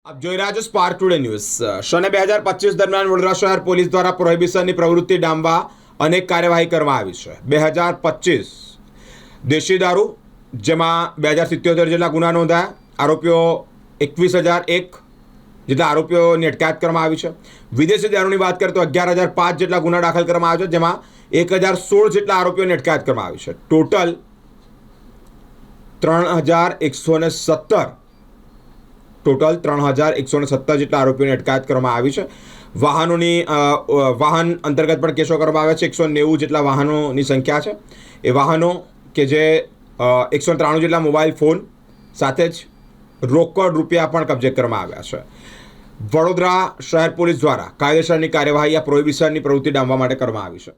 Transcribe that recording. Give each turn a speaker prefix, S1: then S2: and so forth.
S1: આપ જોઈ રહ્યા છો સ્પાર્ક ટુડે ન્યૂઝ। સને 2025 દરમિયાન વડોદરા શહેર પોલીસ દ્વારા પ્રોહિબિશનની પ્રવૃત્તિ ડામવા અનેક કાર્યવાહી કરવામાં આવી છે। 2025 દેશી દારૂ જેમાં 2077 જેટલા ગુના નોંધાયા, આરોપીઓ 21,001 જેટલા આરોપીઓની અટકાયત કરવામાં આવી છે। વિદેશી દારૂની વાત કરીએ તો 11,005 જેટલા ગુના દાખલ કરવામાં આવ્યા છે, જેમાં 1,016 જેટલા આરોપીઓની અટકાયત કરવામાં આવી છે। ટોટલ 3,117 જેટલા આરોપીઓની અટકાયત કરવામાં આવી છે। વાહન અંતર્ગત પણ કેસો કરવામાં આવ્યા છે। 190 જેટલા વાહનોની સંખ્યા છે। એ વાહનો કે જે 193 જેટલા મોબાઈલ ફોન સાથે જ રોકડ રૂપિયા પણ કબજે કરવામાં આવ્યા છે। વડોદરા શહેર પોલીસ દ્વારા કાયદેસરની કાર્યવાહી આ પ્રોહિબિશનની પ્રવૃત્તિ ડામવા માટે કરવામાં આવી છે।